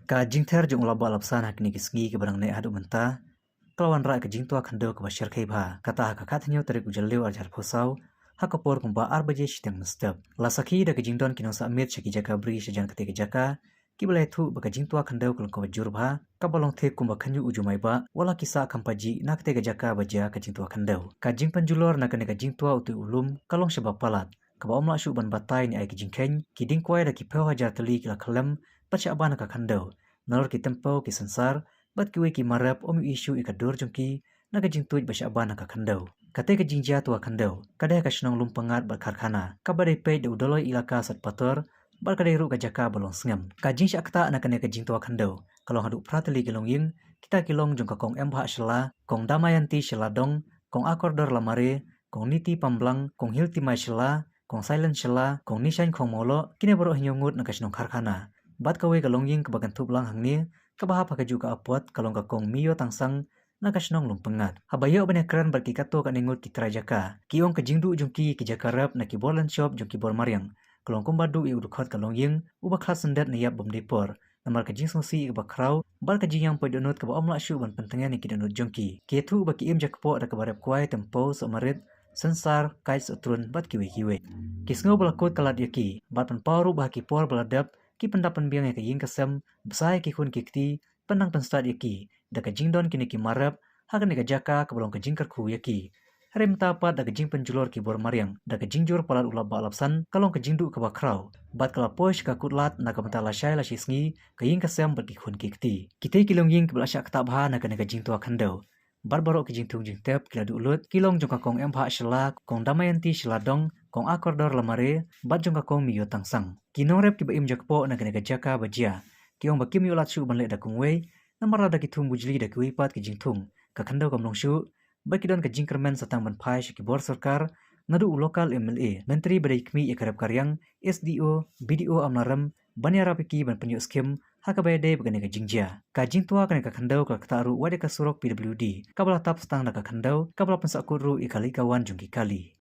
Ka jingter jong ulah balap sana kini kisgi ke barang ne adu mentah. Kelawan rak ke jingtua kendo ke basyar kaiba. Kata kakatnya tarik ujaleu arjar posau. Hakapor kumba arbaje shiteng mestep. Lasaki da ke jingdon kinong samit syaki jaka beri sejan ketika jaka. Kibalai tu baka jingtua kendo kelong ke bajur ba. Kabalong te kumba kanyu ujumai ba. Wala kisah kampaji nak ketika jaka baja ke jingtua kendo. Ka jing penjulor nak kene ka jingtua utu ulum kalong sebab palat. Kaba omla syuk ban batai ni ai ke jingkeng. Kiding kuai da ki peu hajar teli kila kelem. Baca abana ka kendo. Nalor ki tempo ki sensar. Bat kiwe ki marap om isu ikadur jongki naga jingtuj basya abana ka kandau. Kate ka jingjia tua kandau. Kadai ka senong lumpengat bat karkhana. Kabadai pei de udoloi ilaka sat pator. Bat kadai ru ka jaka balong sengam. Ka jingsya akta na kane ka jingtua kandau. Kalong haduk prateli kilong ying. Kita kilong jong ka kong embha syela. Kong damayanti syela dong. Kong akordor lamare. Kong niti pamblang. Kong hilti mai syela. Kong silent syela. Kong nishain kong molo. Kine baro hinyongut na ka senong karkhana. Bat kawe kalong ying kebagan tublang hangni. Kabaha pakai juga apuat kalong kakong miyo tangsang na kasenong lumpengat. Habayo banyak keren berkikato kan ingut kitra jaka. Kiong kejingdu jungki kijaka rap na kibolan shop jungki bor mariang. Kalong kumbadu i udukot kalong ying ubah kelas sendat na yap bom dipor. Namar kejing sungsi i bakaraw bal kejing yang pedonut kaba omla syu ban pentengan ni kidonut jungki. Kietu baki im jakpo ada kabarep kuai tempo somarit sensar kait sotrun bat kiwe-kiwe. Kisngo balakut kalat yaki bat penparu bah kipor baladap ki pendapan biang yang kaying kesem besai ki kun kikti penang penstat yaki da kajingdon kini ki marap hakan ka jaka kebolong kajing kerku yaki rem tapat da kajing penjulor ki bor mariang da kajingjur palat ulap balapsan kalong kajingdu ke bakrau bat kala posh ka kutlat na kamenta lasyai lasisngi kaying kesem berki kun kikti kita kilong ying kebelasya ketak bah na kajing tua kandau barbaro kajing tung jing tep kila ulut kilong jong kong empha syela kong damayanti syela-dong kong akordor lamare bat jong kong miyo tangsang kinong rep kiba im jakpo na kene jaka bajia kiong bakim yo latsu ban le da kungwei namara da kitung bujli da kuipat ki jingtung ka kandau kamlong syu bakidon ka jingkermen satang ban pai syaki bor sarkar nadu lokal MLA menteri badai kmi ikarap karyang SDO BDO amnaram banya rapiki ban penyu skim hakabayade bagane ka jingjia ka jingtua kane ka kandau ka ktaru wade ka surok PWD kabala tap stang da ka kandau kabala pensakuru ikali kawan jungki kali.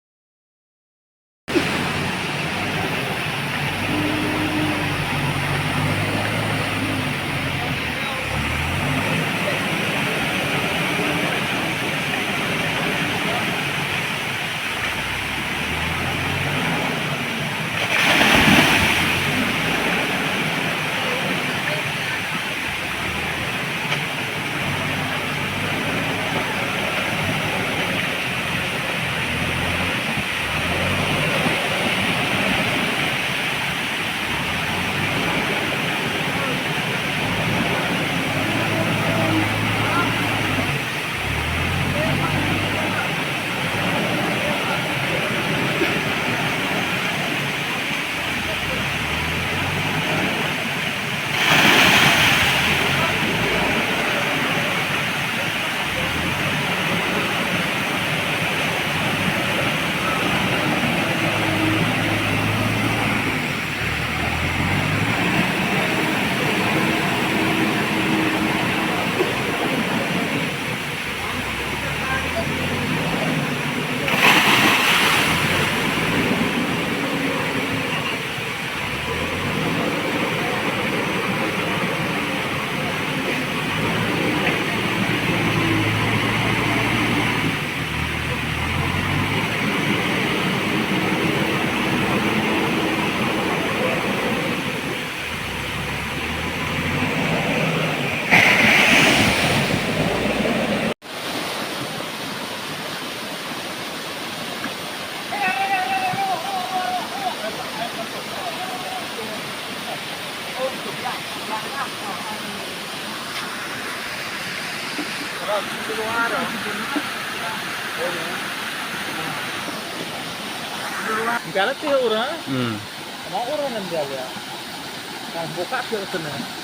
Galat sih orang. Mau orang yang dia. Nah, buka sih sana.